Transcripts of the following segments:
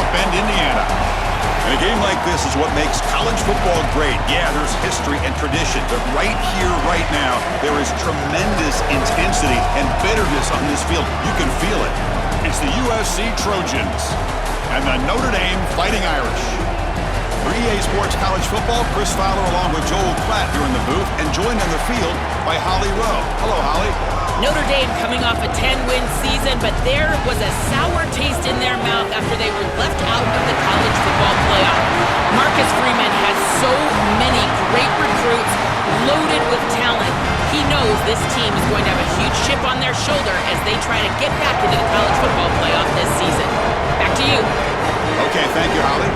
Bend, Indiana. And a game like this is what makes college football great. Yeah, there's history and tradition, but right here, right now, there is tremendous intensity and bitterness on this field. You can feel it. It's the USC Trojans and the Notre Dame Fighting Irish. For EA Sports College Football, Chris Fowler along with Joel Klatt here in the booth, and joined on the field by Holly Rowe. Hello, Holly. Notre Dame coming off a 10-win season, but there was a sour taste in their mouth after they were left out of the college football playoff. Marcus Freeman has so many great recruits loaded with talent. He knows this team is going to have a huge chip on their shoulder as they try to get back into the college football playoff this season. Back to you. Okay, thank you, Holly.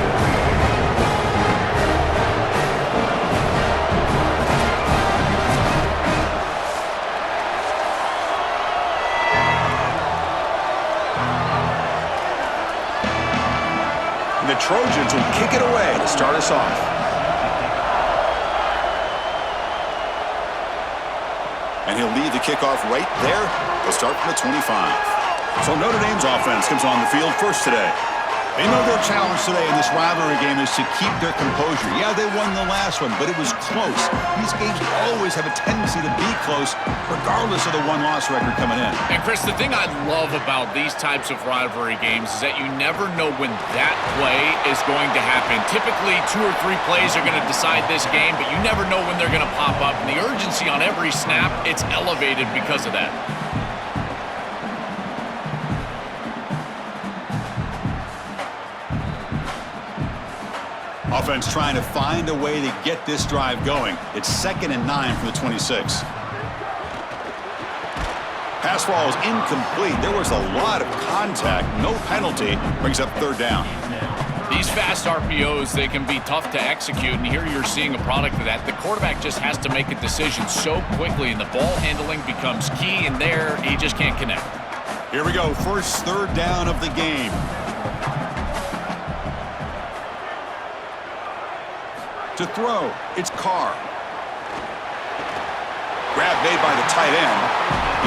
The Trojans will kick it away to start us off. And he'll lead the kickoff right there. They'll start from the 25. So Notre Dame's offense comes on the field first today. They know their challenge today in this rivalry game is to keep their composure. Yeah, they won the last one, but it was close. These games always have a tendency to be close, regardless of the one-loss record coming in. And Chris, the thing I love about these types of rivalry games is that you never know when that play is going to happen. Typically, 2 or 3 plays are going to decide this game, but you never know when they're going to pop up. And the urgency on every snap, it's elevated because of that. Offense trying to find a way to get this drive going. It's 2nd and 9 from the 26. Pass ball is incomplete. There was a lot of contact. No penalty. Brings up 3rd down. These fast RPOs, they can be tough to execute, and here you're seeing a product of that. The quarterback just has to make a decision so quickly, and the ball handling becomes key, and there he just can't connect. Here we go. First 3rd down of the game. To throw, it's Carr. Grab made by the tight end.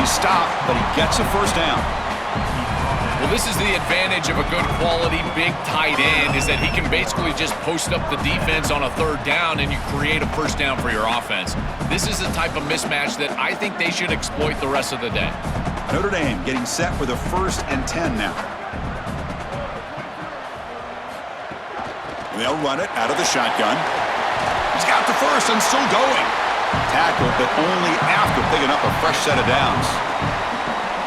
He's stopped, but he gets a 1st down. Well, this is the advantage of a good quality big tight end, is that he can basically just post up the defense on a 3rd down and you create a 1st down for your offense. This is the type of mismatch that I think they should exploit the rest of the day. Notre Dame getting set for the 1st and 10 now. And they'll run it out of the shotgun. He's got the 1st and still going. Tackle, but only after picking up a fresh set of downs.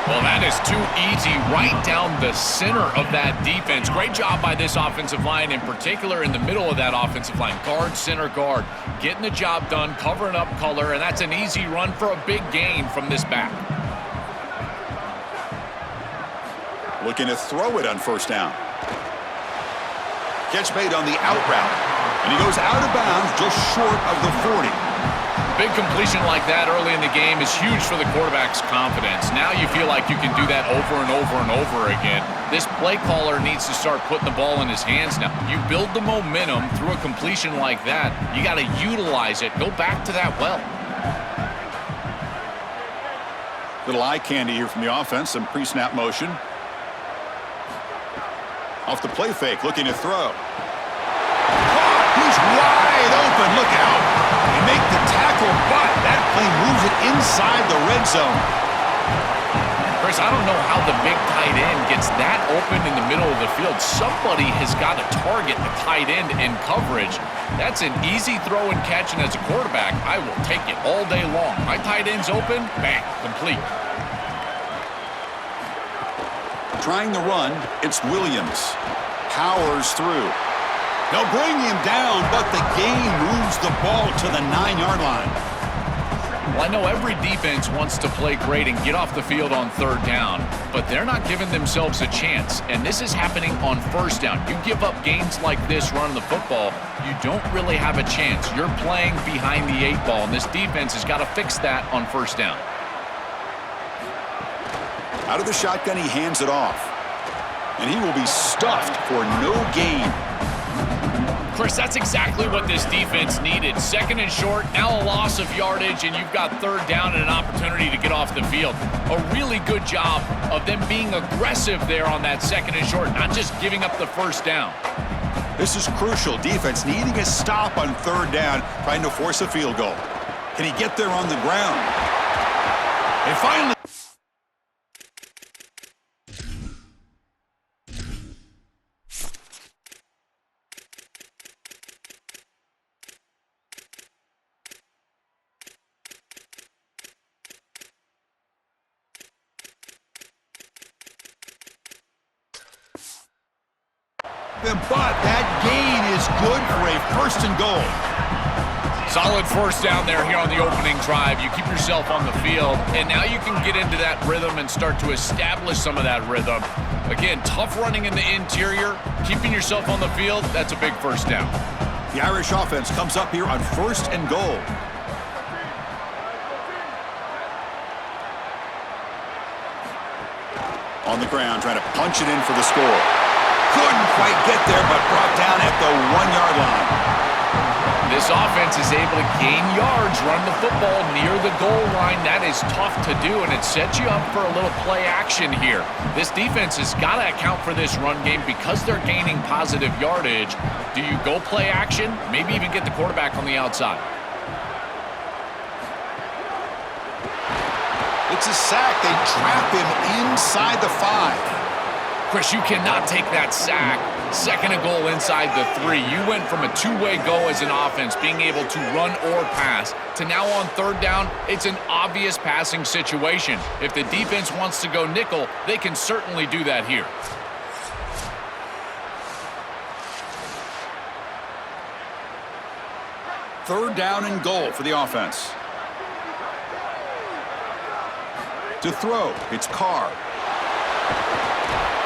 Well, that is too easy right down the center of that defense. Great job by this offensive line, in particular in the middle of that offensive line. Guard, center, guard. Getting the job done, covering up color, and that's an easy run for a big gain from this back. Looking to throw it on 1st down. Catch made on the out route. And he goes out of bounds just short of the 40. Big completion like that early in the game is huge for the quarterback's confidence. Now you feel like you can do that over and over and over again. This play caller needs to start putting the ball in his hands now. You build the momentum through a completion like that. You got to utilize it. Go back to that well. Little eye candy here from the offense. Some pre-snap motion. Off the play fake, looking to throw. He's wide open. Look out. They make the tackle, but that play moves it inside the red zone. Chris, I don't know how the big tight end gets that open in the middle of the field. Somebody has got to target the tight end in coverage. That's an easy throw and catch, and as a quarterback, I will take it all day long. My tight end's open, bang, complete. Trying the run, it's Williams. Powers through. They'll bring him down, but the game moves the ball to the 9-yard line. Well, I know every defense wants to play great and get off the field on 3rd down, but they're not giving themselves a chance, and this is happening on 1st down. You give up games like this running the football, you don't really have a chance. You're playing behind the 8 ball, and this defense has got to fix that on 1st down. Out of the shotgun, he hands it off. And he will be stuffed for no gain. Chris, that's exactly what this defense needed. Second and short, now a loss of yardage, and you've got third down and an opportunity to get off the field. A really good job of them being aggressive there on that second and short, not just giving up the first down. This is crucial. Defense needing a stop on third down, trying to force a field goal. Can he get there on the ground? And finally... But that gain is good for a first and goal. Solid first down there here on the opening drive. You keep yourself on the field, and now you can get into that rhythm and start to establish some of that rhythm. Again, tough running in the interior, keeping yourself on the field, that's a big first down. The Irish offense comes up here on first and goal. On the ground, trying to punch it in for the score. Couldn't quite get there, but brought down at the 1-yard line. This offense is able to gain yards, run the football near the goal line. That is tough to do, and it sets you up for a little play action here. This defense has got to account for this run game because they're gaining positive yardage. Do you go play action? Maybe even get the quarterback on the outside. It's a sack. They trap him inside the 5. Chris, you cannot take that sack. Second and goal inside the 3. You went from a two-way go as an offense, being able to run or pass, to now on third down, it's an obvious passing situation. If the defense wants to go nickel, they can certainly do that here. Third down and goal for the offense. To throw, it's Carr.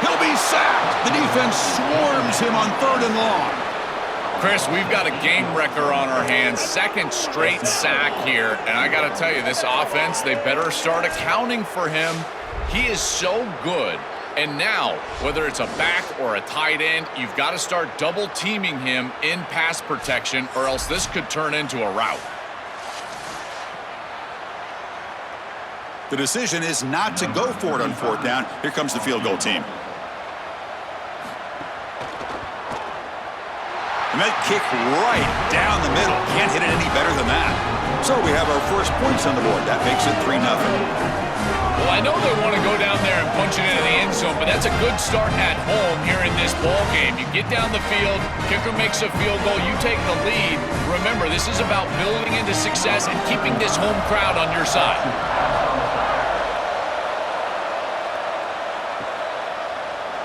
He'll be sacked. The defense swarms him on third and long. Chris, we've got a game wrecker on our hands. Second straight sack here. And I got to tell you, this offense, they better start accounting for him. He is so good. And now, whether it's a back or a tight end, you've got to start double teaming him in pass protection, or else this could turn into a rout. The decision is not to go for it on fourth down. Here comes the field goal team. And that kick right down the middle. Can't hit it any better than that. So we have our first points on the board. That makes it 3-0. Well, I know they want to go down there and punch it into the end zone, but that's a good start at home here in this ball game. You get down the field, kicker makes a field goal, you take the lead. Remember, this is about building into success and keeping this home crowd on your side.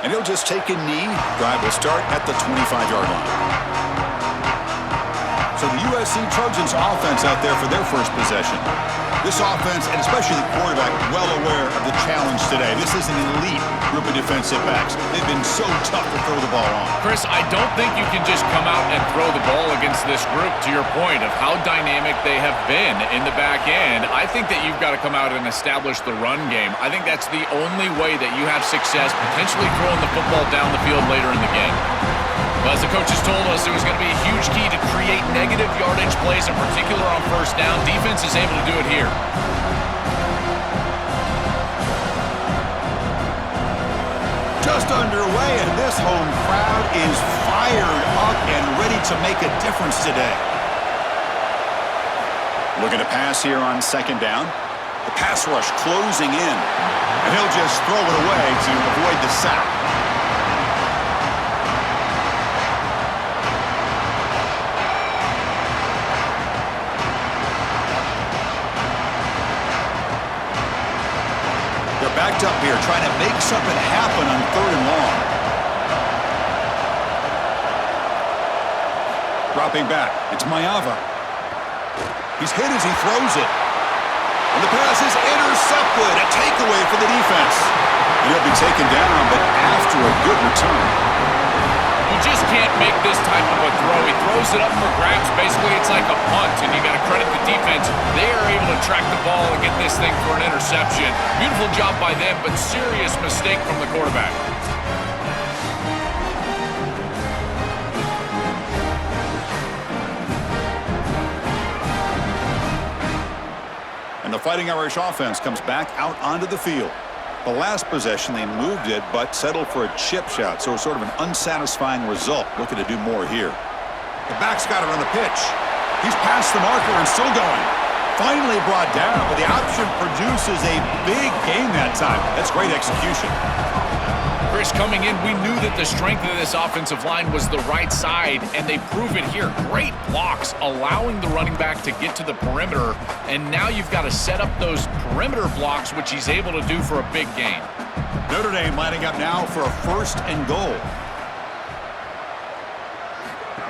And he'll just take a knee. Drive will start at the 25-yard line. So the USC Trojans offense out there for their first possession. This offense, and especially the quarterback, well aware of the challenge today. This is an elite group of defensive backs. They've been so tough to throw the ball on. Chris, I don't think you can just come out and throw the ball against this group, to your point of how dynamic they have been in the back end. I think that you've got to come out and establish the run game. I think that's the only way that you have success, potentially throwing the football down the field later in the game. Well, as the coaches told us, it was going to be a huge key to create negative yardage plays, in particular on first down. Defense is able to do it here. Just underway, and this home crowd is fired up and ready to make a difference today. Looking to pass here on second down. The pass rush closing in, and he'll just throw it away to avoid the sack. Backed up here, trying to make something happen on third and long. Dropping back, it's Mayava. He's hit as he throws it. And the pass is intercepted. A takeaway for the defense. And he'll be taken down, but after a good return. You just can't make this type of a throw. He throws it up for grabs. Basically, it's like a punt, and you got to credit the defense. They are able to track the ball and get this thing for an interception. Beautiful job by them, but serious mistake from the quarterback. Fighting Irish offense comes back out onto the field. The last possession, they moved it, but settled for a chip shot, so sort of an unsatisfying result. Looking to do more here. The back's got it on the pitch. He's past the marker and still going. Finally brought down, but the option produces a big gain that time. That's great execution. Chris, coming in, we knew that the strength of this offensive line was the right side, and they prove it here. Great blocks, allowing the running back to get to the perimeter, and now you've got to set up those perimeter blocks, which he's able to do for a big gain. Notre Dame lining up now for a 1st and goal.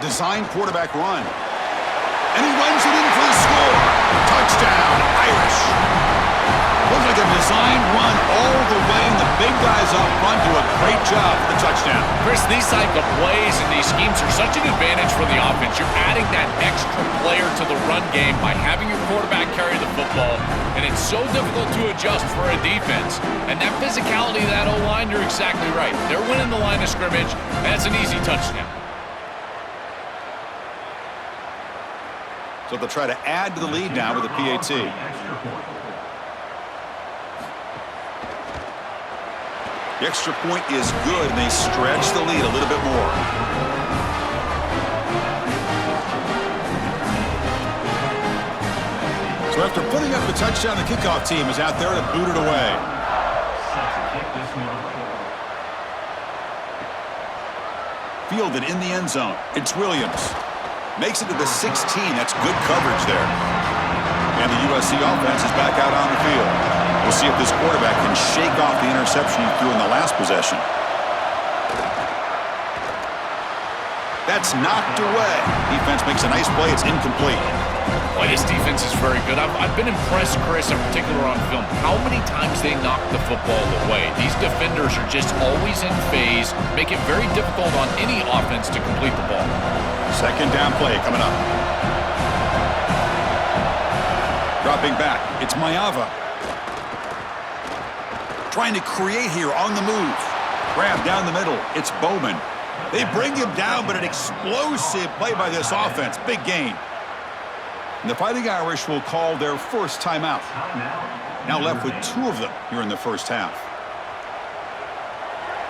Design quarterback run. And he runs it in for the score. Touchdown, Irish. Looks like a designed run all the way, and the big guys up front do a great job for the touchdown. Chris, these type of plays and these schemes are such an advantage for the offense. You're adding that extra player to the run game by having your quarterback carry the football, and it's so difficult to adjust for a defense. And that physicality of that O-line, you're exactly right. They're winning the line of scrimmage. That's an easy touchdown. So they'll try to add to the lead now with a PAT. The extra point is good, and they stretch the lead a little bit more. So after putting up the touchdown, the kickoff team is out there to boot it away. Fielded in the end zone. It's Williams. Makes it to the 16. That's good coverage there. And the USC offense is back out on the field. We'll see if this quarterback can shake off the interception he threw in the last possession. That's knocked away. Defense makes a nice play. It's incomplete. Boy, this defense is very good. I've been impressed, Chris, in particular on film, how many times they knock the football away. These defenders are just always in phase, make it very difficult on any offense to complete the ball. 2nd down play coming up. Dropping back, it's Maiava. Trying to create here on the move. Grab down the middle, it's Bowman. They bring him down, but an explosive play by this offense. Big gain. And the Fighting Irish will call their first timeout. Now left with 2 of them here in the first half.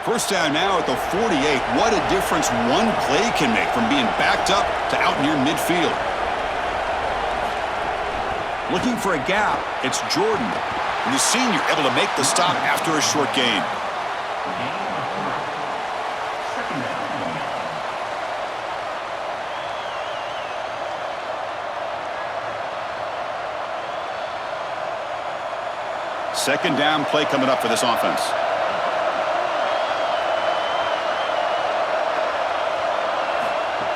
First down now at the 48. What a difference one play can make from being backed up to out near midfield. Looking for a gap. It's Jordan. And the senior able to make the stop after a short gain. Second down play coming up for this offense.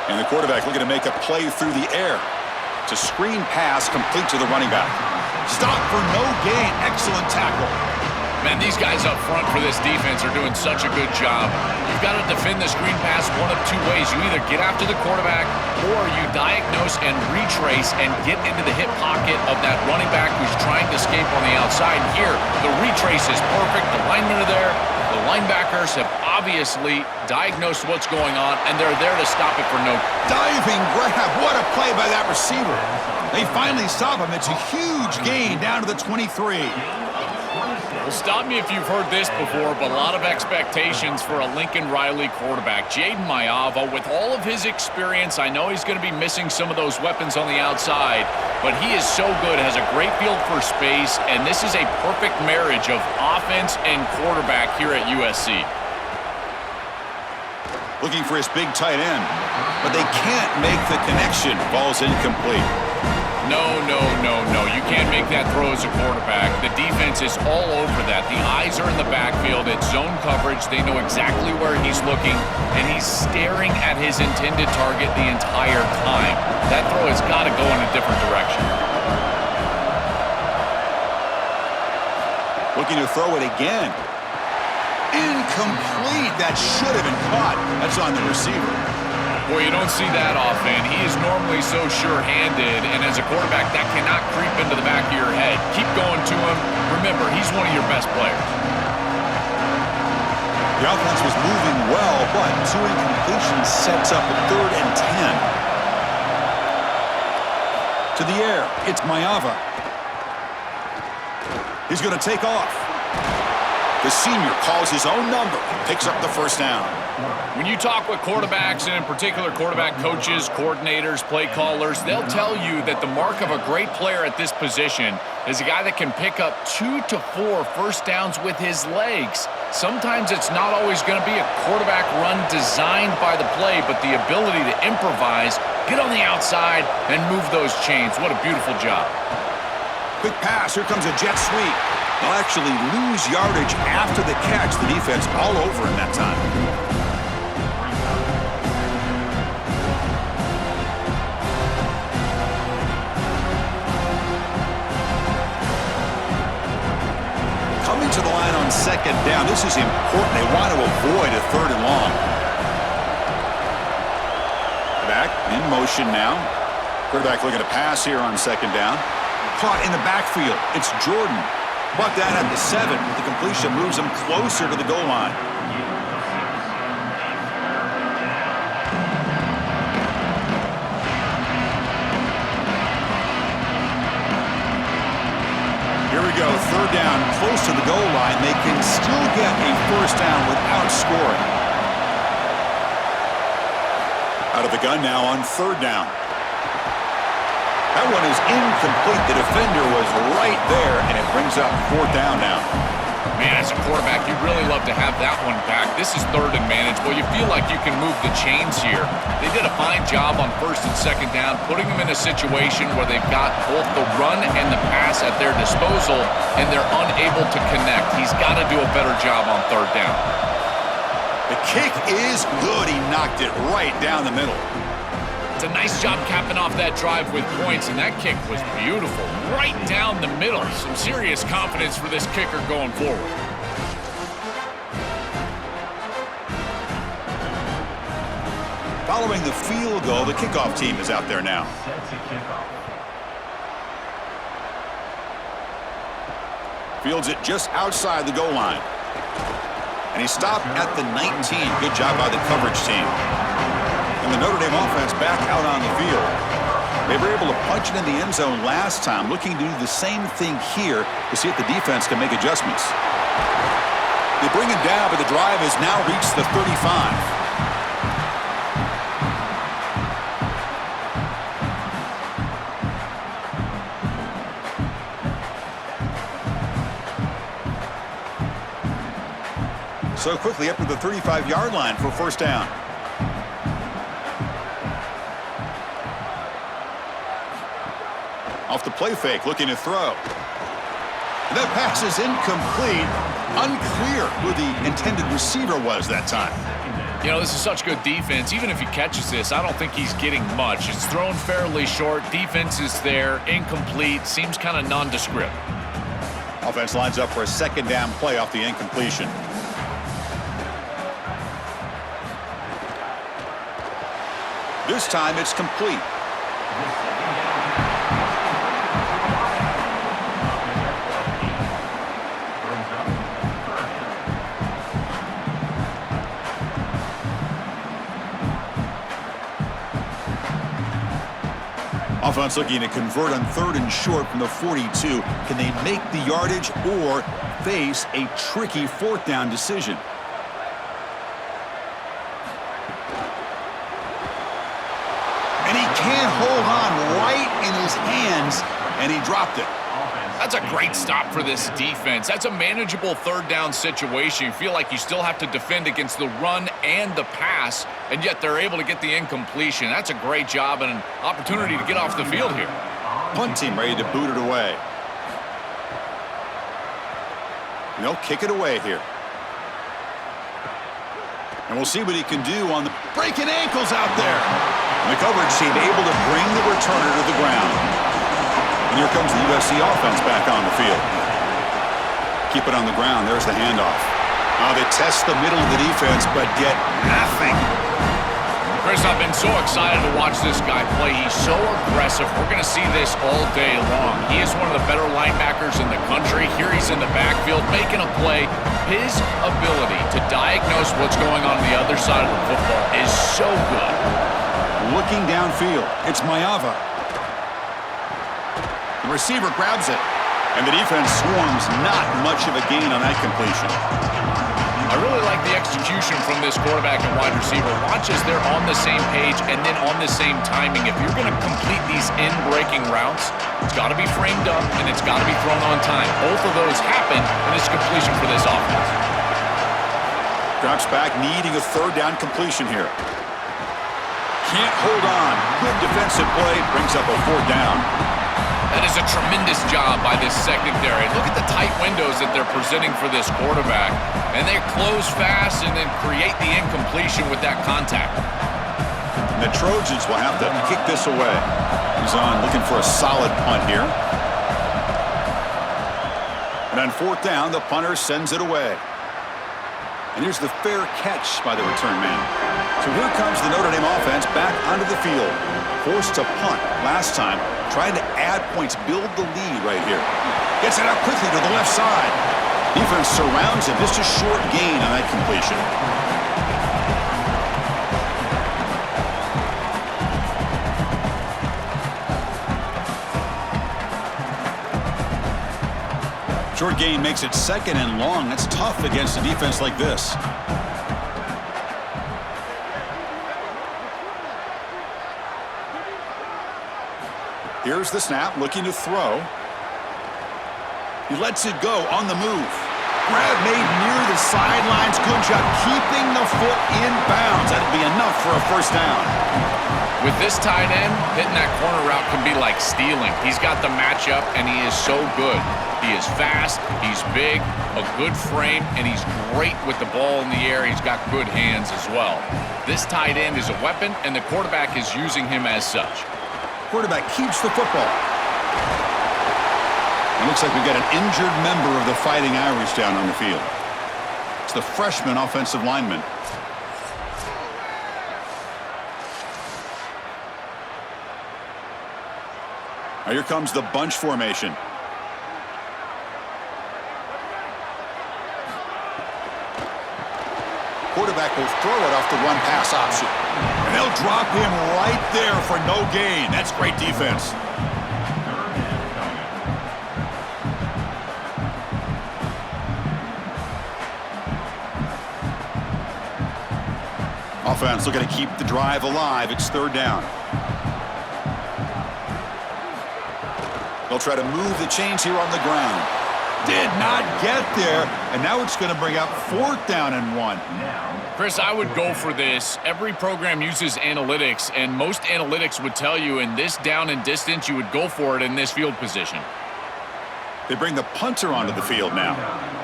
And the quarterback looking to make a play through the air. It's a screen pass complete to the running back. Stop for no gain. Excellent tackle. Man, these guys up front for this defense are doing such a good job. You've got to defend the screen pass one of 2 ways. You either get after the quarterback or you diagnose and retrace and get into the hip pocket of that running back who's trying to escape on the outside. Here, the retrace is perfect. The linemen are there. The linebackers have obviously diagnosed what's going on, and they're there to stop it for no. Diving grab. What a play by that receiver. They finally stop him. It's a huge gain down to the 23. Well, stop me if you've heard this before, but a lot of expectations for a Lincoln Riley quarterback. Jaden Maiava, with all of his experience, I know he's going to be missing some of those weapons on the outside, but he is so good, has a great feel for space, and this is a perfect marriage of offense and quarterback here at USC. Looking for his big tight end, but they can't make the connection. Ball's incomplete. No. You can't make that throw as a quarterback. The defense is all over that. The eyes are in the backfield. It's zone coverage. They know exactly where he's looking, and he's staring at his intended target the entire time. That throw has got to go in a different direction. Looking to throw it again. Incomplete. That should have been caught. That's on the receiver. Boy, you don't see that often. He is normally so sure-handed, and as a quarterback, that cannot creep into the back of your head. Keep going to him. Remember, he's one of your best players. The offense was moving well, but 2 incompletions sets up a 3rd and 10. To the air, it's Maiava. He's going to take off. The senior calls his own number and picks up the first down. When you talk with quarterbacks, and in particular quarterback coaches, coordinators, play callers, they'll tell you that the mark of a great player at this position is a guy that can pick up 2 to 4 first downs with his legs. Sometimes it's not always going to be a quarterback run designed by the play, but the ability to improvise, get on the outside, and move those chains. What a beautiful job. Quick pass. Here comes a jet sweep. They'll actually lose yardage after the catch. The defense all over him that time. Coming to the line on second down. This is important. They want to avoid a third and long. Back in motion now. Quarterback looking to pass here on second down. Caught in the backfield. It's Jordan. Brought down at the 7. The completion moves him closer to the goal line. Here we go. Third down, close to the goal line. They can still get a first down without scoring. Out of the gun now on third down. That one is incomplete. The defender was right there, and it brings up fourth down now. Man, as a quarterback, you'd really love to have that one back. This is third and manageable. You feel like you can move the chains here. They did a fine job on first and second down, putting them in a situation where they've got both the run and the pass at their disposal, and they're unable to connect. He's got to do a better job on third down. The kick is good. He knocked it right down the middle. It's a nice job capping off that drive with points, and that kick was beautiful. Right down the middle. Some serious confidence for this kicker going forward. Following the field goal, the kickoff team is out there now. Fields it just outside the goal line. And he stopped at the 19. Good job by the coverage team. And the Notre Dame offense back out on the field. They were able to punch it in the end zone last time, looking to do the same thing here to see if the defense can make adjustments. They bring it down, but the drive has now reached the 35. So quickly up to the 35-yard line for first down. Off the play fake, looking to throw. And that pass is incomplete. Unclear who the intended receiver was that time. You know, this is such good defense. Even if he catches this, I don't think he's getting much. It's thrown fairly short. Defense is there. Incomplete. Seems kind of nondescript. Offense lines up for a second down play off the incompletion. This time it's complete. Offense looking to convert on third and short from the 42. Can they make the yardage or face a tricky fourth down decision? And he can't hold on right in his hands, and he dropped it. That's a great stop for this defense. That's a manageable third down situation. You feel like you still have to defend against the run and the pass, and yet they're able to get the incompletion. That's a great job and an opportunity to get off the field here. Punt team ready to boot it away. And they'll kick it away here. And we'll see what he can do on the breaking ankles out there. And the coverage team able to bring the returner to the ground. And here comes the USC offense back on the field. Keep it on the ground. There's the handoff. They test the middle of the defense, but get nothing. Chris, I've been so excited to watch this guy play. He's so aggressive. We're going to see this all day long. He is one of the better linebackers in the country. Here he's in the backfield making a play. His ability to diagnose what's going on the other side of the football is so good. Looking downfield, it's Maiava. The receiver grabs it. And the defense swarms, not much of a gain on that completion. I really like the execution from this quarterback and wide receiver. Watch as they're on the same page and then on the same timing. If you're going to complete these in-breaking routes, it's got to be framed up and it's got to be thrown on time. Both of those happen, and it's completion for this offense. Drops back, needing a third down completion here. Can't hold on. Good defensive play, brings up a fourth down. That is a tremendous job by this secondary. Look at the tight windows that they're presenting for this quarterback. And they close fast and then create the incompletion with that contact. And the Trojans will have to kick this away. He's on looking for a solid punt here. And on fourth down, the punter sends it away. And here's the fair catch by the return man. So here comes the Notre Dame offense back onto the field. Forced to punt last time. Trying to add points, build the lead right here. Gets it out quickly to the left side. Defense surrounds him. Just a short gain on that completion. Short gain makes it second and long. That's tough against a defense like this. Here's the snap, looking to throw. He lets it go on the move. Grab made near the sidelines. Good job keeping the foot in bounds. That'll be enough for a first down. With this tight end, hitting that corner route can be like stealing. He's got the matchup, and he is so good. He is fast, he's big, a good frame, and he's great with the ball in the air. He's got good hands as well. This tight end is a weapon, and the quarterback is using him as such. Quarterback keeps the football. It looks like we've got an injured member of the Fighting Irish down on the field. It's the freshman offensive lineman. Now here comes the bunch formation. Quarterback will throw it off the run-pass option. And they'll drop him right there for no gain. That's great defense. Offense looking to keep the drive alive. It's third down. They'll try to move the chains here on the ground. Did not get there, and now it's going to bring up fourth down and 1. Chris, I would go for this. Every program uses analytics, and most analytics would tell you in this down and distance, you would go for it in this field position. They bring the punter onto the field now,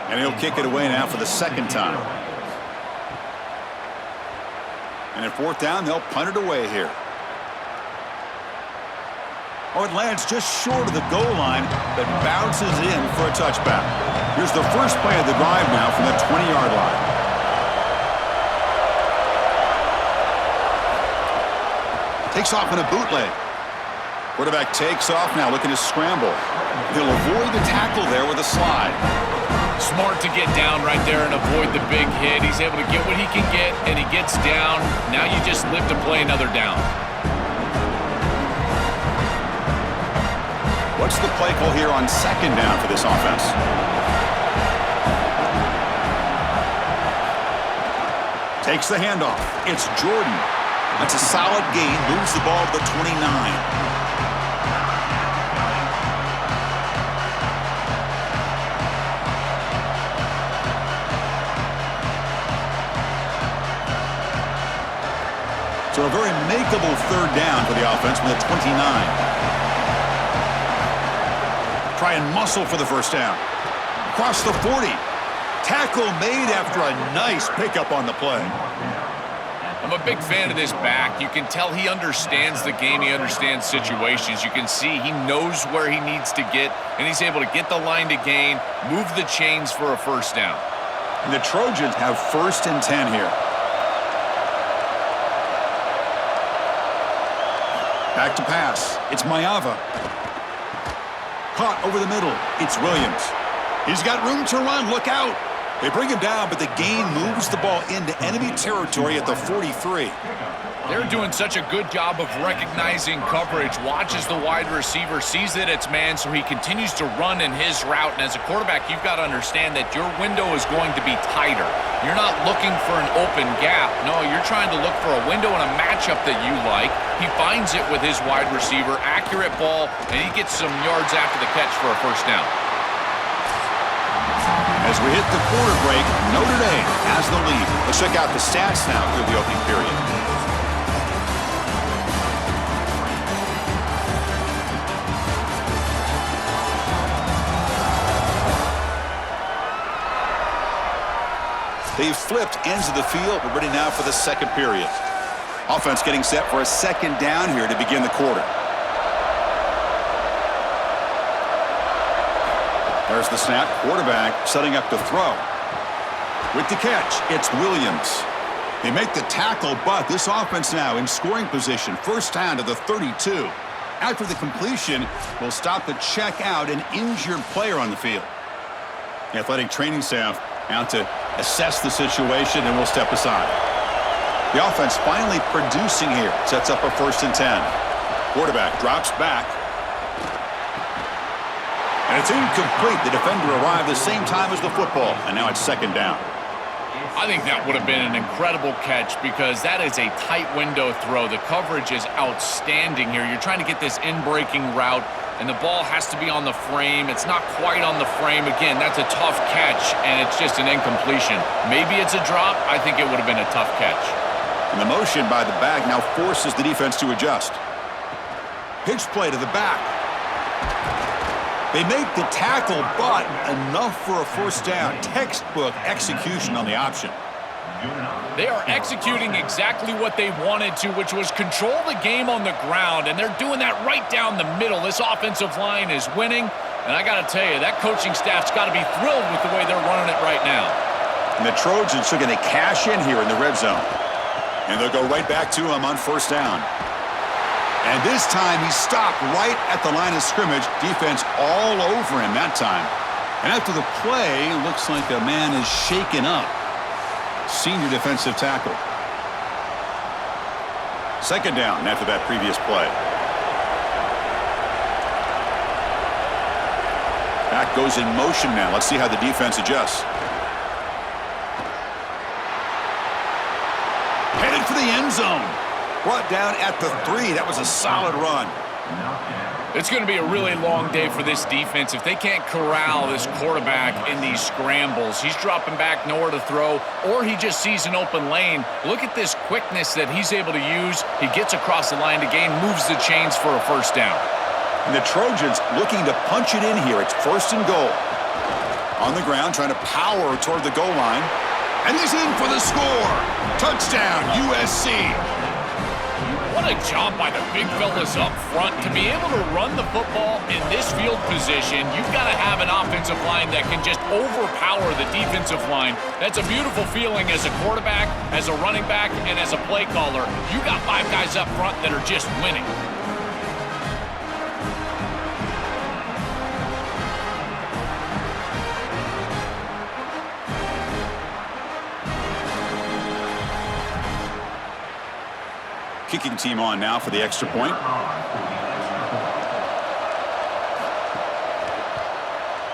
and he'll kick it away now for the second time. And at fourth down, they'll punt it away here. Oh, it lands just short of the goal line, but bounces in for a touchback. Here's the first play of the drive now from the 20-yard line. Takes off in a bootleg. Quarterback takes off now, looking to scramble. He'll avoid the tackle there with a slide. Smart to get down right there and avoid the big hit. He's able to get what he can get, and he gets down. Now you just live to play another down. What's the play call here on second down for this offense? Takes the handoff. It's Jordan. That's a solid gain. Moves the ball to the 29. So a very makeable third down for the offense with a 29. Try and muscle for the first down. Across the 40. Tackle made after a nice pickup on the play. I'm a big fan of this back. You can tell he understands the game. He understands situations. You can see he knows where he needs to get, and he's able to get the line to gain, move the chains for a first down. And the Trojans have first and 10 here. Back to pass. It's Mayava. Caught over the middle. It's Williams. He's got room to run. Look out. They bring him down, but the gain moves the ball into enemy territory at the 43. They're doing such a good job of recognizing coverage. Watches the wide receiver, sees that it's man, so he continues to run in his route. And as a quarterback, you've got to understand that your window is going to be tighter. You're not looking for an open gap. No, you're trying to look for a window and a matchup that you like. He finds it with his wide receiver, accurate ball, and he gets some yards after the catch for a first down. As we hit the quarter break, Notre Dame has the lead. Let's check out the stats now through the opening period. They've flipped ends of the field. We're ready now for the second period. Offense getting set for a second down here to begin the quarter. There's the snap. Quarterback setting up to throw. With the catch, it's Williams. They make the tackle, but this offense now in scoring position. First down to the 32. After the completion, we'll stop to check out an injured player on the field. The athletic training staff out to assess the situation, and we'll step aside. The offense finally producing here. Sets up a 1st and 10. Quarterback drops back. And it's incomplete. The defender arrived the same time as the football, and now it's second down. I think that would have been an incredible catch because that is a tight window throw. The coverage is outstanding here. You're trying to get this in-breaking route, and the ball has to be on the frame. It's not quite on the frame. Again, that's a tough catch, and it's just an incompletion. Maybe it's a drop. I think it would have been a tough catch. And the motion by the back now forces the defense to adjust. Pitch play to the back. They make the tackle, but enough for a first down. Textbook execution on the option. They are executing exactly what they wanted to, which was control the game on the ground, and they're doing that right down the middle. This offensive line is winning, and I got to tell you, that coaching staff's got to be thrilled with the way they're running it right now. And the Trojans are going to cash in here in the red zone. And they'll go right back to him on first down. And this time he stopped right at the line of scrimmage. Defense all over him that time. And after the play, it looks like a man is shaken up. Senior defensive tackle. Second down after that previous play. Back goes in motion now. Let's see how the defense adjusts. Headed for the end zone. Brought down at the 3. That was a solid run. It's going to be a really long day for this defense if they can't corral this quarterback in these scrambles. He's dropping back, nowhere to throw, or he just sees an open lane. Look at this quickness that he's able to use. He gets across the line to gain, moves the chains for a first down. And the Trojans looking to punch it in here. It's 1st and goal. On the ground, trying to power toward the goal line. And he's in for the score. Touchdown, USC. What a job by the big fellas up front. To be able to run the football in this field position, you've got to have an offensive line that can just overpower the defensive line. That's a beautiful feeling as a quarterback, as a running back, and as a play caller. You got 5 guys up front that are just winning. Kicking team on now for the extra point.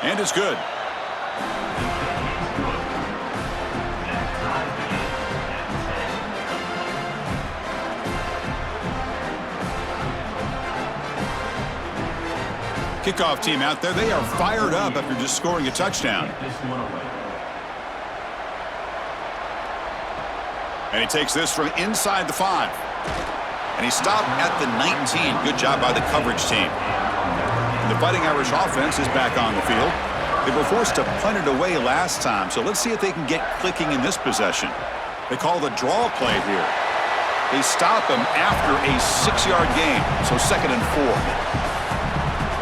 And it's good. Kickoff team out there. They are fired up after just scoring a touchdown. And he takes this from inside the 5. And he stopped at the 19. Good job by the coverage team. And the Fighting Irish offense is back on the field. They were forced to punt it away last time, so let's see if they can get clicking in this possession. They call the draw play here. They stop him after a 6-yard gain, so 2nd and 4.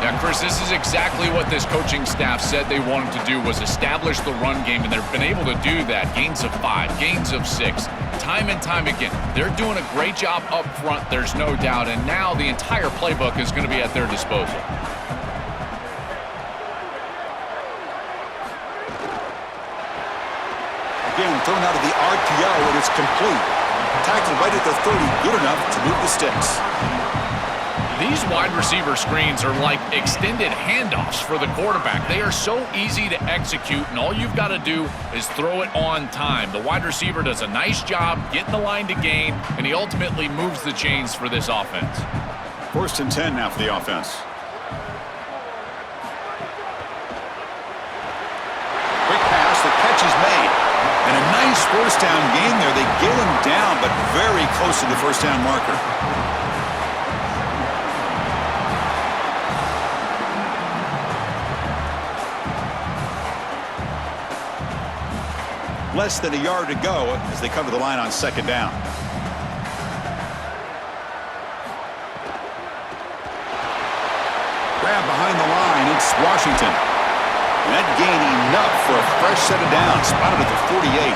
Yeah, Chris, this is exactly what this coaching staff said they wanted to do, was establish the run game, and they've been able to do that. Gains of 5, gains of 6, time and time again. They're doing a great job up front, there's no doubt, and now the entire playbook is going to be at their disposal. Again, thrown out of the RPO, and it's complete. Tackled right at the 30, good enough to move the sticks. These wide receiver screens are like extended handoffs for the quarterback. They are so easy to execute, and all you've got to do is throw it on time. The wide receiver does a nice job getting the line to gain, and he ultimately moves the chains for this offense. 1st and 10 now for the offense. Quick pass, the catch is made. And a nice 1st down gain there. They get him down, but very close to the 1st down marker. Less than a yard to go as they cover the line on 2nd down. Grab behind the line, it's Washington. And that gain enough for a fresh set of downs, spotted at the 48.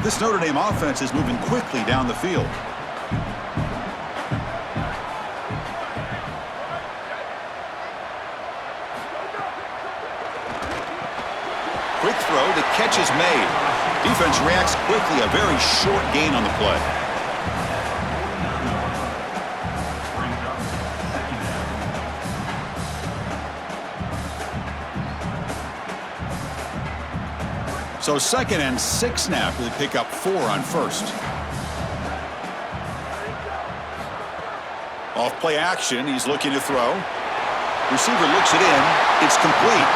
This Notre Dame offense is moving quickly down the field. Quick throw, the catch is made. Defense reacts quickly, a very short gain on the play. So 2nd and 6 now after they pick up 4 on 1st. Off play action, he's looking to throw. Receiver looks it in, it's complete,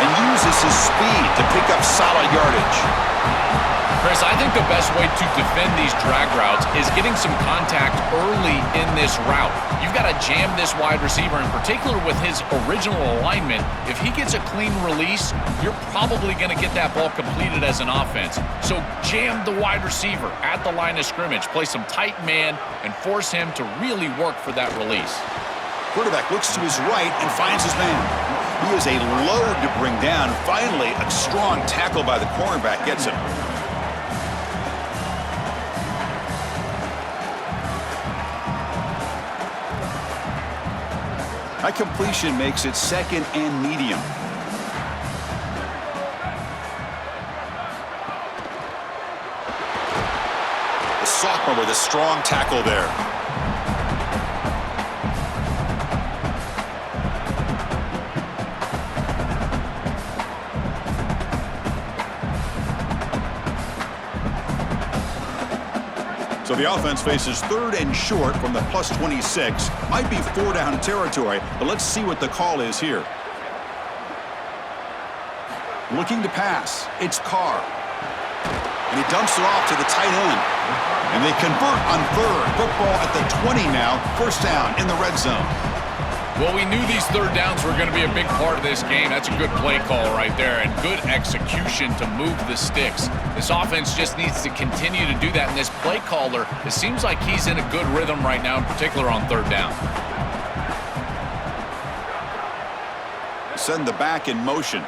and uses his speed to pick up solid yardage. Chris, I think the best way to defend these drag routes is getting some contact early in this route. You've got to jam this wide receiver, in particular with his original alignment. If he gets a clean release, you're probably going to get that ball completed as an offense. So jam the wide receiver at the line of scrimmage, play some tight man, and force him to really work for that release. Quarterback looks to his right and finds his man. He is a load to bring down. Finally, a strong tackle by the cornerback gets him. That completion makes it 2nd and medium. The sophomore with a strong tackle there. So the offense faces 3rd and short from the plus 26. Might be 4 down territory, but let's see what the call is here. Looking to pass. It's Carr. And he dumps it off to the tight end. And they convert on 3rd. Football at the 20 now. 1st down in the red zone. Well, we knew these 3rd downs were going to be a big part of this game. That's a good play call right there, and good execution to move the sticks. This offense just needs to continue to do that, and this play caller, it seems like he's in a good rhythm right now, in particular on 3rd down. Send the back in motion.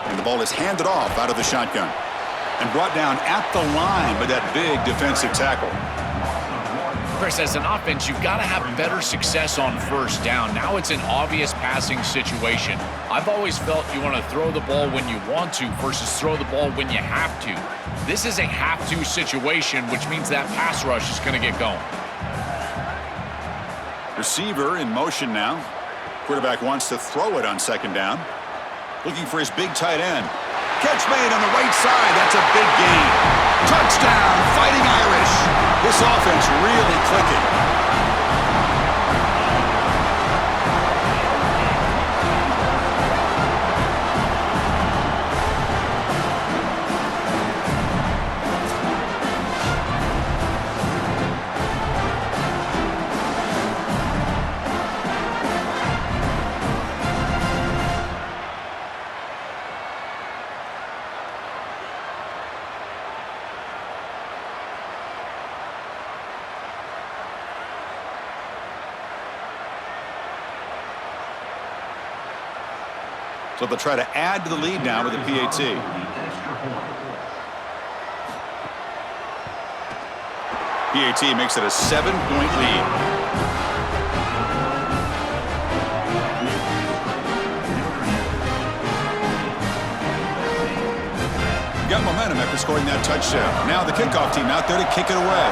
And the ball is handed off out of the shotgun. And brought down at the line by that big defensive tackle. Chris, as an offense, you've got to have better success on 1st down. Now it's an obvious passing situation. I've always felt you want to throw the ball when you want to versus throw the ball when you have to. This is a have-to situation, which means that pass rush is going to get going. Receiver in motion now. Quarterback wants to throw it on 2nd down. Looking for his big tight end. Catch made on the right side. That's a big gain. Touchdown, Fighting Irish. This offense really clicking. So they'll try to add to the lead now with the PAT. PAT makes it a 7-point lead. Got momentum after scoring that touchdown. Now the kickoff team out there to kick it away.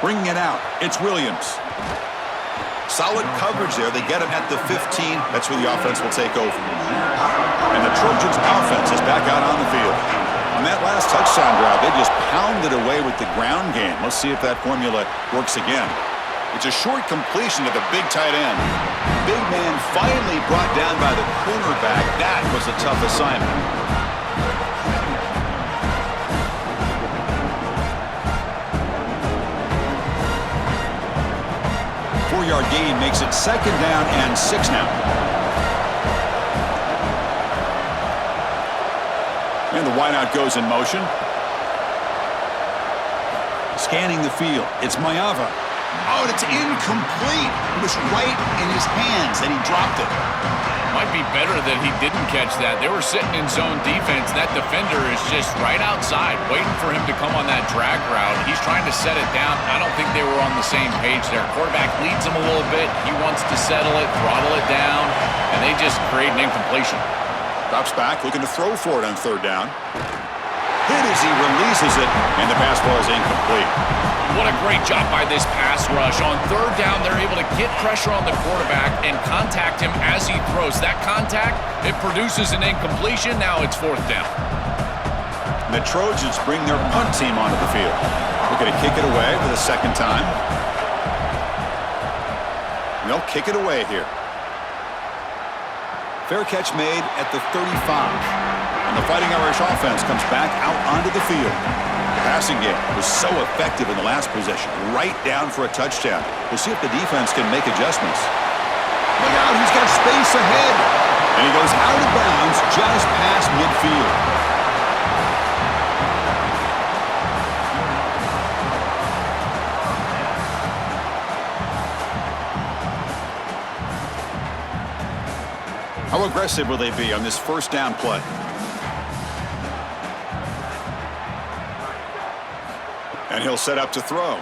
Bringing it out, it's Williams. Solid coverage there. They get him at the 15. That's where the offense will take over. And the Trojans' offense is back out on the field. On that last touchdown drive, they just pounded away with the ground game. Let's see if that formula works again. It's a short completion to the big tight end. Big man finally brought down by the cornerback. That was a tough assignment. 4-yard gain makes it 2nd down and 6 now. And the wideout goes in motion. Scanning the field. It's Mayava. Oh, and it's incomplete. It was right in his hands, and he dropped it. Might be better that he didn't catch that. They were sitting in zone defense. That defender is just right outside, waiting for him to come on that drag route. He's trying to set it down. I don't think they were on the same page there. Quarterback leads him a little bit. He wants to settle it, throttle it down, and they just create an incompletion. Drops back, looking to throw for it on 3rd down. Hit as he releases it, and the pass ball is incomplete. What a great job by this pass rush. On 3rd down, they're able to get pressure on the quarterback and contact him as he throws. That contact, it produces an incompletion. Now it's 4th down. The Trojans bring their punt team onto the field. They're going to kick it away for the 2nd time. And they'll kick it away here. Fair catch made at the 35. And the Fighting Irish offense comes back out onto the field. The passing game was so effective in the last possession, right down for a touchdown. We'll see if the defense can make adjustments. Look out, he's got space ahead. And he goes out of bounds just past midfield. How aggressive will they be on this 1st down play? And he'll set up to throw.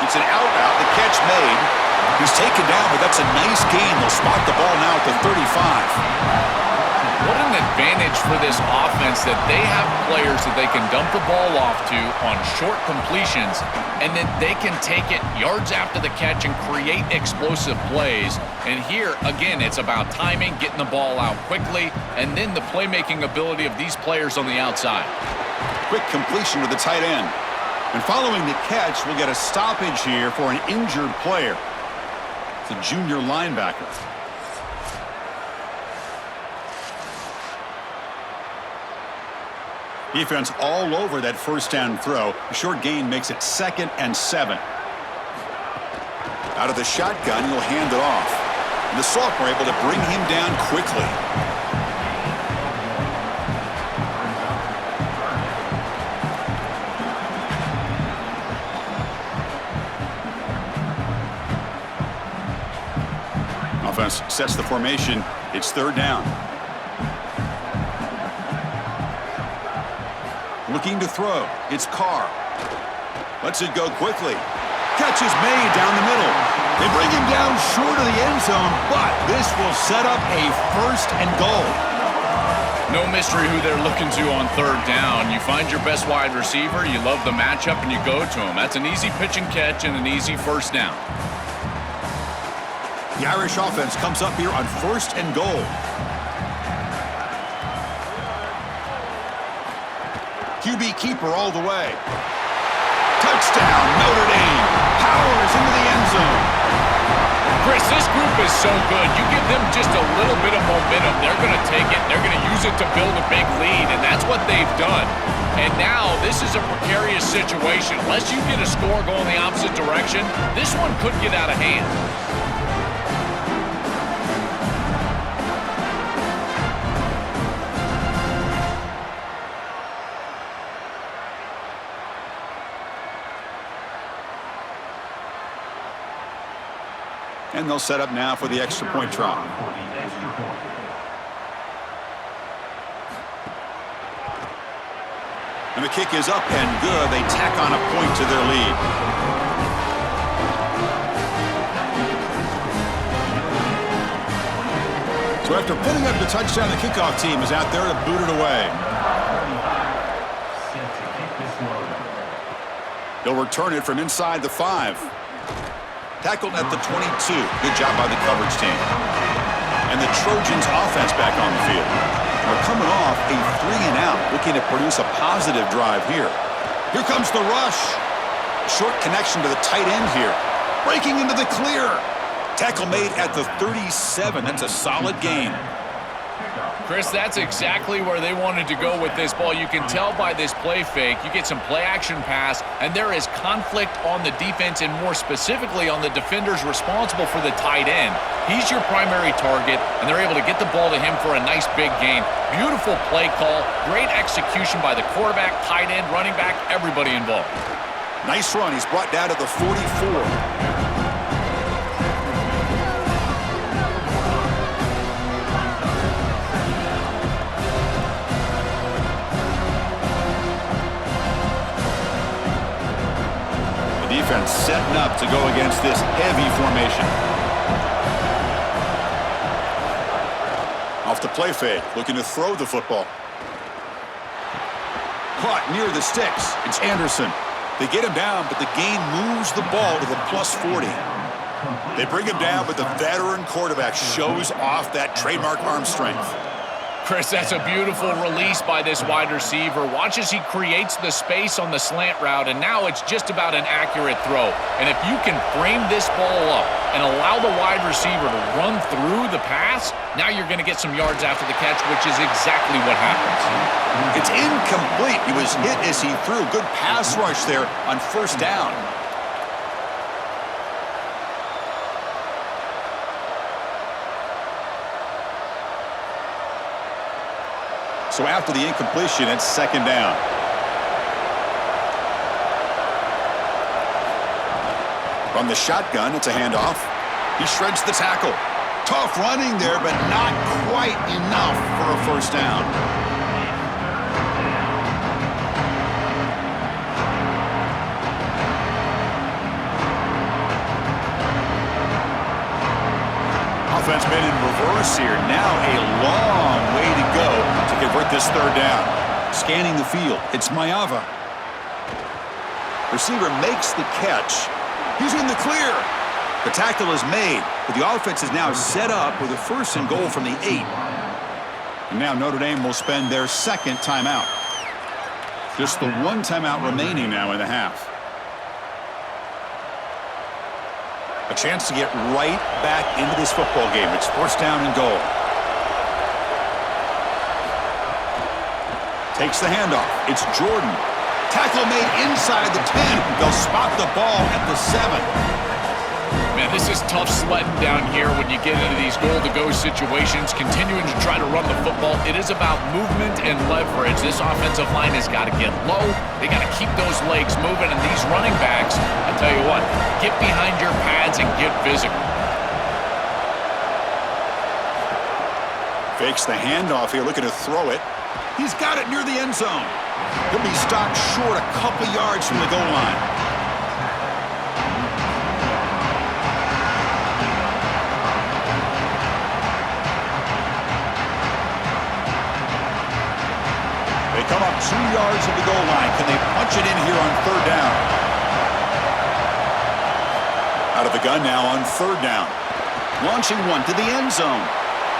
It's an out route. The catch made. He's taken down, but that's a nice gain. They'll spot the ball now at the 35. What an advantage for this offense that they have players that they can dump the ball off to on short completions, and then they can take it yards after the catch and create explosive plays. And here, again, it's about timing, getting the ball out quickly, and then the playmaking ability of these players on the outside. Quick completion to the tight end. And following the catch, we'll get a stoppage here for an injured player. It's a junior linebacker. Defense all over that 1st down throw. A short gain makes it 2nd and 7. Out of the shotgun, he'll hand it off. And the sophomore able to bring him down quickly. Offense sets the formation. It's 3rd down. Looking to throw. It's Carr. Lets it go quickly. Catch is made down the middle. They bring him down short of the end zone, but this will set up a 1st and goal. No mystery who they're looking to on 3rd down. You find your best wide receiver, you love the matchup, and you go to him. That's an easy pitch and catch and an easy 1st down. The Irish offense comes up here on 1st and goal. QB keeper all the way. Touchdown, Notre Dame. Powers into the end zone. Chris, this group is so good. You give them just a little bit of momentum, they're going to take it. They're going to use it to build a big lead, and that's what they've done. And now this is a precarious situation. Unless you get a score going the opposite direction, this one could get out of hand. And they'll set up now for the extra point try. And the kick is up and good. They tack on a point to their lead. So after putting up the touchdown, the kickoff team is out there to boot it away. They'll return it from inside the 5. Tackled at the 22. Good job by the coverage team. And the Trojans offense back on the field. We're coming off a 3-and-out, looking to produce a positive drive here. Here comes the rush. Short connection to the tight end here. Breaking into the clear. Tackle made at the 37. That's a solid gain. Chris, that's exactly where they wanted to go with this ball. You can tell by this play fake. You get some play-action pass, and there is conflict on the defense and more specifically on the defenders responsible for the tight end. He's your primary target, and they're able to get the ball to him for a nice big gain. Beautiful play call, great execution by the quarterback, tight end, running back, everybody involved. Nice run. He's brought down to the 44. Defense setting up to go against this heavy formation. Off the play fake, looking to throw the football. Caught near the sticks. It's Anderson. They get him down, but the gain moves the ball to the plus 40. They bring him down, but the veteran quarterback shows off that trademark arm strength. Chris, that's a beautiful release by this wide receiver. Watch as he creates the space on the slant route, and now it's just about an accurate throw. And if you can frame this ball up and allow the wide receiver to run through the pass, now you're going to get some yards after the catch, which is exactly what happens. It's incomplete. He was hit as he threw. Good pass rush there on first down. So after the incompletion, it's second down. From the shotgun, it's a handoff. He shreds the tackle. Tough running there, but not quite enough for a first down. Offense been in reverse here. Now a long way to go to convert this third down. Scanning the field, it's Mayava. Receiver makes the catch. He's in the clear. The tackle is made, but the offense is now set up with a first and goal from the 8. And now Notre Dame will spend their second timeout. Just the one timeout remaining now in the half. A chance to get right back into this football game. It's first down and goal. Takes the handoff. It's Jordan. Tackle made inside the 10. They'll spot the ball at the 7. Man, this is tough sledding down here when you get into these goal-to-go situations, continuing to try to run the football. It is about movement and leverage. This offensive line has got to get low. They got to keep those legs moving, and these running backs, I tell you what, get behind your pads and get physical. Fakes the handoff here, looking to throw it. He's got it near the end zone. He'll be stopped short a couple yards from the goal line. They come up 2 yards at the goal line. Can they punch it in here on third down? Out of the gun now on third down. Launching one to the end zone.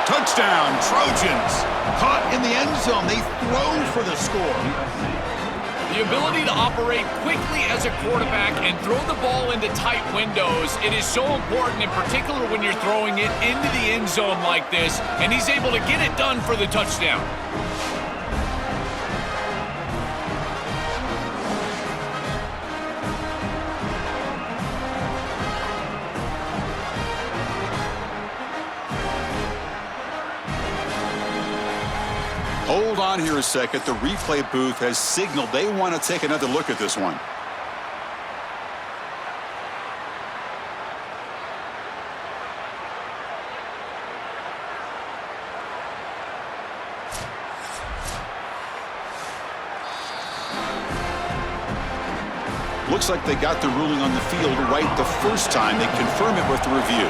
Touchdown, Trojans. Caught in the end zone. They throw for the score. The ability to operate quickly as a quarterback and throw the ball into tight windows, it is so important, in particular when you're throwing it into the end zone like this, and he's able to get it done for the touchdown. Hold on here a second. The replay booth has signaled they want to take another look at this one. Looks like they got the ruling on the field right the first time. They confirm it with the review.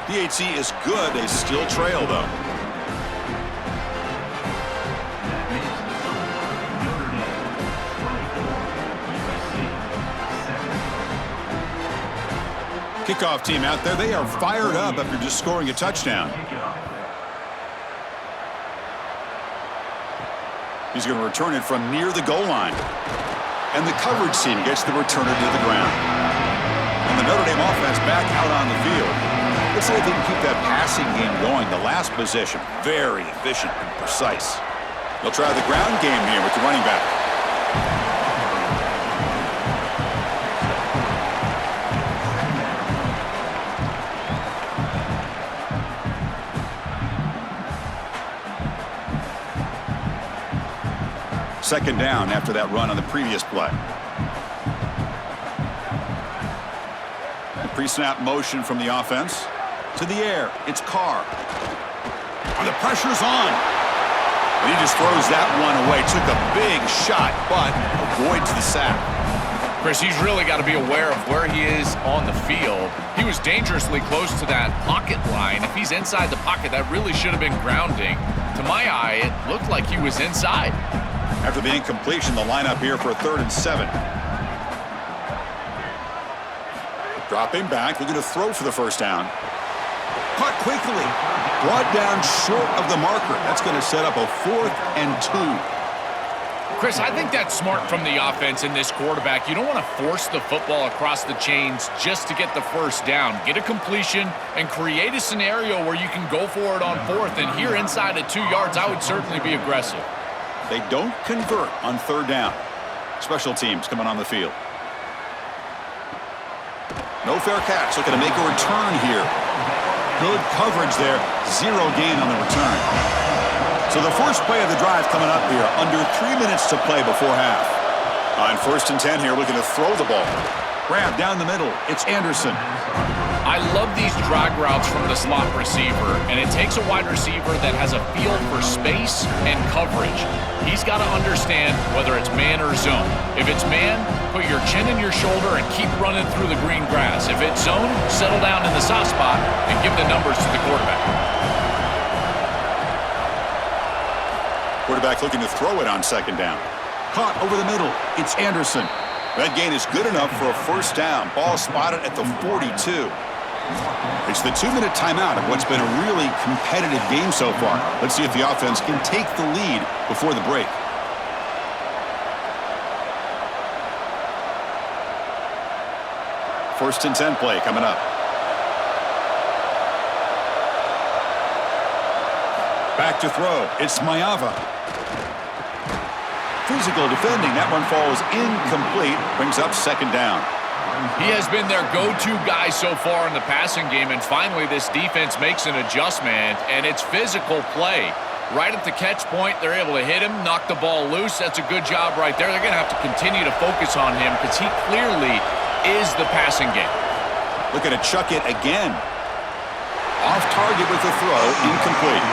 PHC is good. They still trail, though. Kickoff team out there. They are fired up after just scoring a touchdown. He's going to return it from near the goal line. And the coverage team gets the returner to the ground. And the Notre Dame offense back out on the field. Let's see if they can keep that passing game going. The last possession, very efficient and precise. They'll try the ground game here with the running back. Second down after that run on the previous play. The pre-snap motion from the offense. To the air. It's Carr. And the pressure's on. And he just throws that one away. Took a big shot, but avoids the sack. Chris, he's really got to be aware of where he is on the field. He was dangerously close to that pocket line. If he's inside the pocket, that really should have been grounding. To my eye, it looked like he was inside. After the incompletion, the lineup here for a 3rd and 7. Dropping back, looking to throw for the first down. Caught quickly. Brought down short of the marker. That's going to set up a 4th and 2. Chris, I think that's smart from the offense in this quarterback. You don't want to force the football across the chains just to get the first down. Get a completion and create a scenario where you can go for it on 4th. And here inside at 2 yards, I would certainly be aggressive. They don't convert on 3rd down. Special teams coming on the field. No fair catch. Looking to make a return here. Good coverage there. 0 gain on the return. So the first play of the drive coming up here. Under 3 minutes to play before half. On 1st and 10 here, looking to throw the ball. Grab down the middle. It's Anderson. I love these drag routes from the slot receiver, and it takes a wide receiver that has a feel for space and coverage. He's got to understand whether it's man or zone. If it's man, put your chin in your shoulder and keep running through the green grass. If it's zone, settle down in the soft spot and give the numbers to the quarterback. Quarterback looking to throw it on 2nd down. Caught over the middle. It's Anderson. That gain is good enough for a first down. Ball spotted at the 42. It's the 2-minute timeout of what's been a really competitive game so far. Let's see if the offense can take the lead before the break. First and 10 play coming up. Back to throw. It's Maiava. Physical defending. That one falls incomplete. Brings up 2nd down. He has been their go-to guy so far in the passing game, and finally this defense makes an adjustment, and it's physical play. Right at the catch point, they're able to hit him, knock the ball loose. That's a good job right there. They're going to have to continue to focus on him because he clearly is the passing game. Looking to chuck it again. Off target with the throw, incomplete.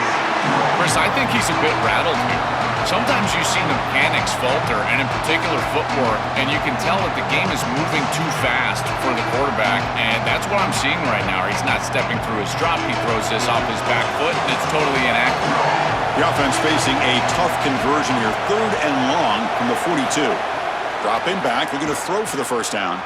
Chris, I think he's a bit rattled here. Sometimes you see the mechanics falter, and in particular footwork, and you can tell that the game is moving too fast for the quarterback, and that's what I'm seeing right now. He's not stepping through his drop. He throws this off his back foot, and it's totally inaccurate. The offense facing a tough conversion here. 3rd and long from the 42. Dropping back, looking to throw for the first down.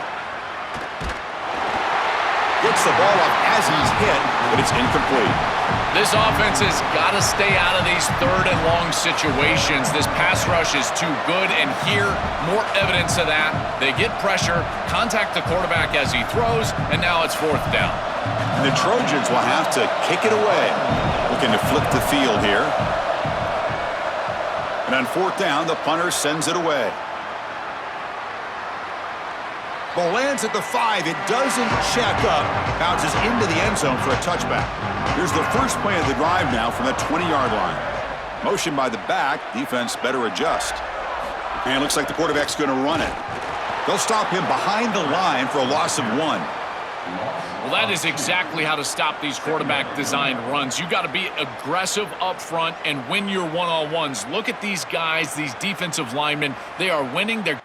Gets the ball up as he's hit, but it's incomplete. This offense has got to stay out of these 3rd and long situations. This pass rush is too good, and here, more evidence of that. They get pressure, contact the quarterback as he throws, and now it's 4th down. And the Trojans will have to kick it away. Looking to flip the field here. And on 4th down, the punter sends it away. Ball lands at the 5. It doesn't check up. Bounces into the end zone for a touchback. Here's the first play of the drive now from the 20-yard line. Motion by the back. Defense better adjust. And it looks like the quarterback's going to run it. They'll stop him behind the line for a loss of 1. Well, that is exactly how to stop these quarterback-designed runs. You got to be aggressive up front and win your one-on-ones. Look at these guys, these defensive linemen. They are winning their